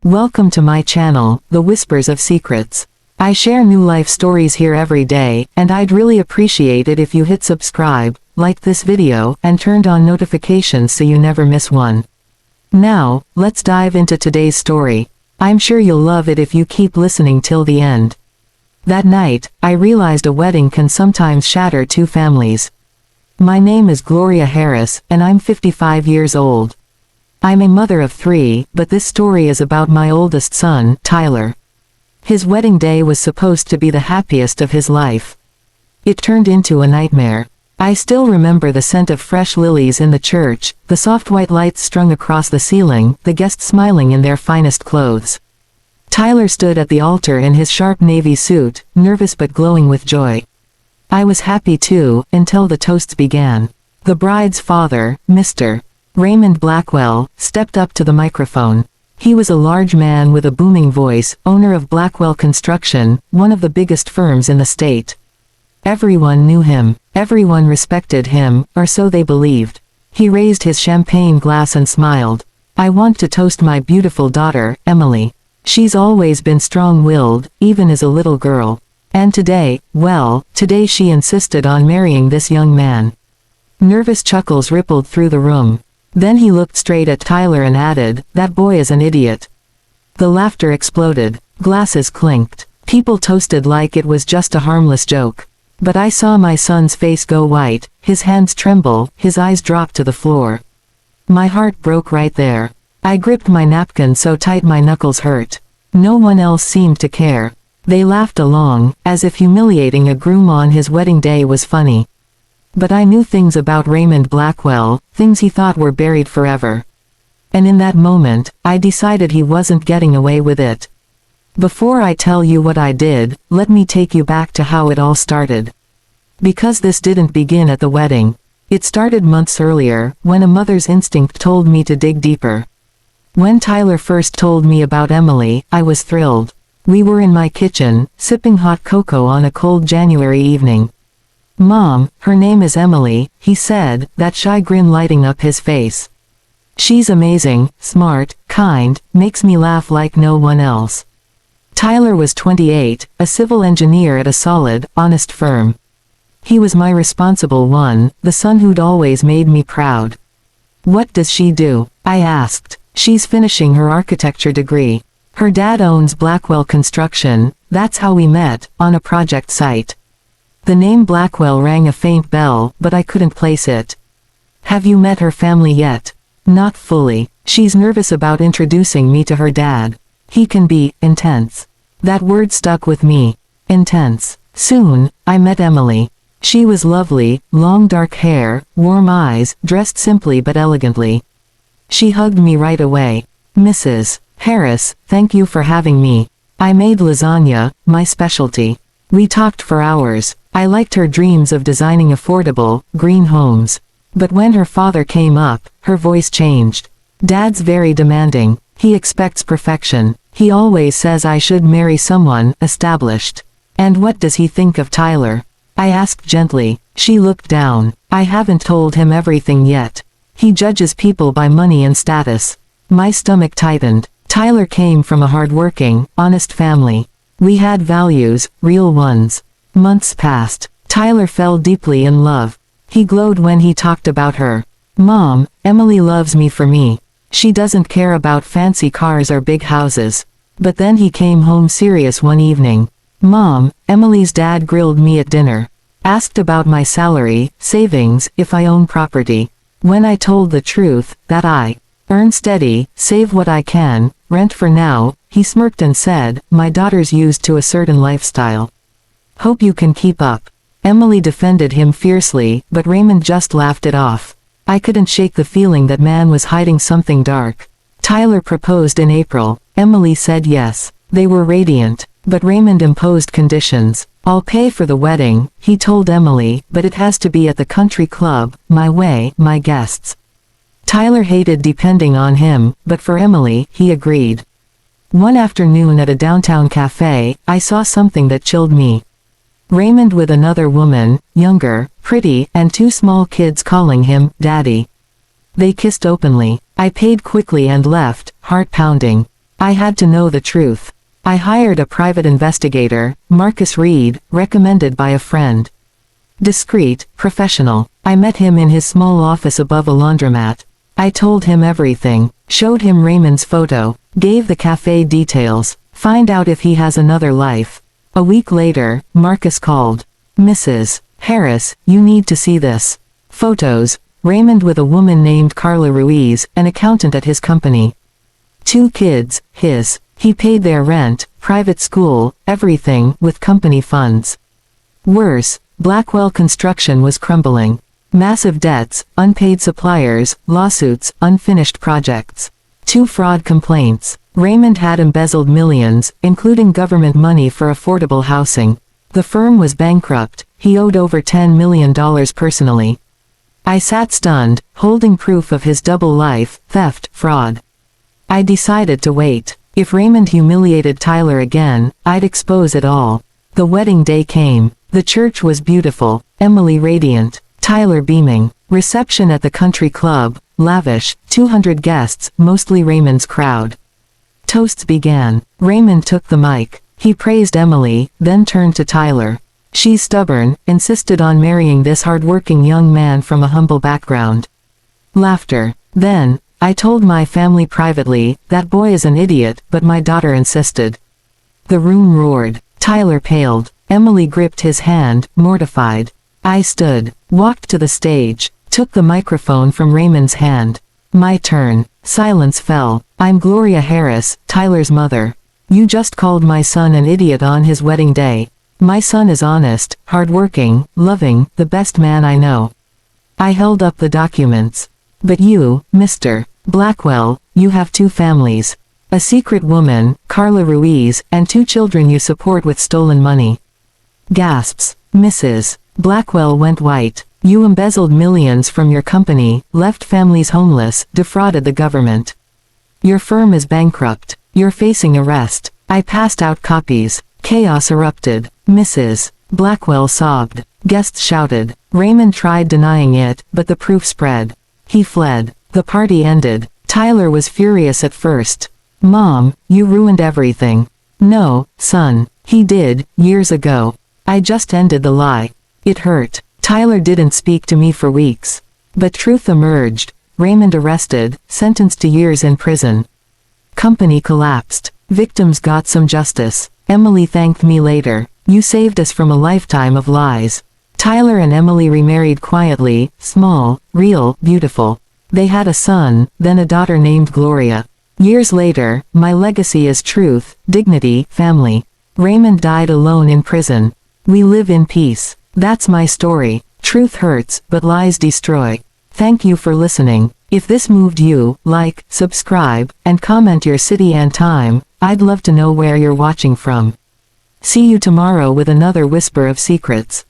Welcome to my channel, The Whispers of Secrets. I share new life stories here every day, and I'd really appreciate it if you hit subscribe, like this video, and turned on notifications so you never miss one. Now, let's dive into today's story. I'm sure you'll love it if you keep listening till the end. That night, I realized a wedding can sometimes shatter two families. My name is Gloria Harris, and I'm 55 years old. I'm a mother of 3, but this story is about my oldest son, Tyler. His wedding day was supposed to be the happiest of his life. It turned into a nightmare. I still remember the scent of fresh lilies in the church, the soft white lights strung across the ceiling, the guests smiling in their finest clothes. Tyler stood at the altar in his sharp navy suit, nervous but glowing with joy. I was happy too, until the toasts began. The bride's father, Mr. Raymond Blackwell, stepped up to the microphone. He was a large man with a booming voice, owner of Blackwell Construction, one of the biggest firms in the state. Everyone knew him. Everyone respected him, or so they believed. He raised his champagne glass and smiled. "I want to toast my beautiful daughter, Emily. She's always been strong-willed, even as a little girl. And today, today she insisted on marrying this young man." Nervous chuckles rippled through the room. Then he looked straight at Tyler and added, "That boy is an idiot." The laughter exploded. Glasses clinked. People toasted like it was just a harmless joke. But I saw my son's face go white, his hands tremble, his eyes drop to the floor. My heart broke right there. I gripped my napkin so tight my knuckles hurt. No one else seemed to care. They laughed along, as if humiliating a groom on his wedding day was funny. But I knew things about Raymond Blackwell, things he thought were buried forever. And in that moment, I decided he wasn't getting away with it. Before I tell you what I did, let me take you back to how it all started. Because this didn't begin at the wedding. It started months earlier, when a mother's instinct told me to dig deeper. When Tyler first told me about Emily, I was thrilled. We were in my kitchen, sipping hot cocoa on a cold January evening. "Mom, her name is Emily," he said, that shy grin lighting up his face. "She's amazing, smart, kind, makes me laugh like no one else." Tyler was 28, a civil engineer at a solid, honest firm. He was my responsible one, the son who'd always made me proud. "What does she do?" I asked. "She's finishing her architecture degree. Her dad owns Blackwell Construction, that's how we met, on a project site." The name Blackwell rang a faint bell, but I couldn't place it. "Have you met her family yet?" "Not fully. She's nervous about introducing me to her dad. He can be intense." That word stuck with me. Intense. Soon, I met Emily. She was lovely, long dark hair, warm eyes, dressed simply but elegantly. She hugged me right away. "Mrs. Harris, thank you for having me. I made lasagna, my specialty." We talked for hours. I liked her dreams of designing affordable, green homes. But when her father came up, her voice changed. "Dad's very demanding. He expects perfection. He always says I should marry someone established." "And what does he think of Tyler?" I asked gently. She looked down. "I haven't told him everything yet. He judges people by money and status." My stomach tightened. Tyler came from a hard-working, honest family. We had values, real ones. Months passed. Tyler fell deeply in love. He glowed when he talked about her. "Mom, Emily loves me for me. She doesn't care about fancy cars or big houses." But then he came home serious one evening. "Mom, Emily's dad grilled me at dinner. Asked about my salary, savings, if I own property. When I told the truth, that I earn steady, save what I can, rent for now, he smirked and said, 'My daughter's used to a certain lifestyle. Hope you can keep up.'" Emily defended him fiercely, but Raymond just laughed it off. I couldn't shake the feeling that man was hiding something dark. Tyler proposed in April. Emily said yes. They were radiant. But Raymond imposed conditions. "I'll pay for the wedding," he told Emily, "but it has to be at the country club, my way, my guests." Tyler hated depending on him, but for Emily, he agreed. One afternoon at a downtown cafe, I saw something that chilled me. Raymond with another woman, younger, pretty, and 2 small kids calling him Daddy. They kissed openly. I paid quickly and left, heart pounding. I had to know the truth. I hired a private investigator, Marcus Reed, recommended by a friend. Discreet, professional. I met him in his small office above a laundromat. I told him everything, showed him Raymond's photo, gave the cafe details, find out if he has another life. A week later, Marcus called. Mrs. Harris, you need to see this. Photos, Raymond with a woman named Carla Ruiz, an accountant at his company. 2 kids, his. He paid their rent, private school, everything, with company funds. Worse, Blackwell Construction was crumbling. Massive debts, unpaid suppliers, lawsuits, unfinished projects. 2 fraud complaints. Raymond had embezzled millions, including government money for affordable housing. The firm was bankrupt. He owed over $10 million personally. I sat stunned, holding proof of his double life, theft, fraud. I decided to wait. If Raymond humiliated Tyler again, I'd expose it all. The wedding day came. The church was beautiful, Emily radiant, Tyler beaming. Reception at the country club, lavish, 200 guests, mostly Raymond's crowd. Toasts began. Raymond took the mic. He praised Emily, then turned to Tyler. She's stubborn, insisted on marrying this hard-working young man from a humble background. Laughter. Then, I told my family privately, that boy is an idiot, but my daughter insisted. The room roared. Tyler paled. Emily gripped his hand, mortified. I stood, walked to the stage, took the microphone from Raymond's hand. My turn. Silence fell. I'm Gloria Harris, Tyler's mother. You just called my son an idiot on his wedding day. My son is honest, hardworking, loving, the best man I know. I held up the documents. But you, Mr. Blackwell, you have 2 families. A secret woman, Carla Ruiz, and 2 children you support with stolen money. Gasps. Mrs. Blackwell went white. You embezzled millions from your company, left families homeless, defrauded the government. Your firm is bankrupt. You're facing arrest. I passed out copies. Chaos erupted. Mrs. Blackwell sobbed. Guests shouted. Raymond tried denying it, but the proof spread. He fled. The party ended. Tyler was furious at first. Mom, you ruined everything. No, son. He did, years ago. I just ended the lie. It hurt. Tyler didn't speak to me for weeks. But truth emerged. Raymond arrested, sentenced to years in prison. Company collapsed. Victims got some justice. Emily thanked me later. You saved us from a lifetime of lies. Tyler and Emily remarried quietly, small, real, beautiful. They had a son, then a daughter named Gloria. Years later, my legacy is truth, dignity, family. Raymond died alone in prison. We live in peace. That's my story. Truth hurts, but lies destroy. Thank you for listening. If this moved you, like, subscribe, and comment your city and time. I'd love to know where you're watching from. See you tomorrow with another Whisper of Secrets.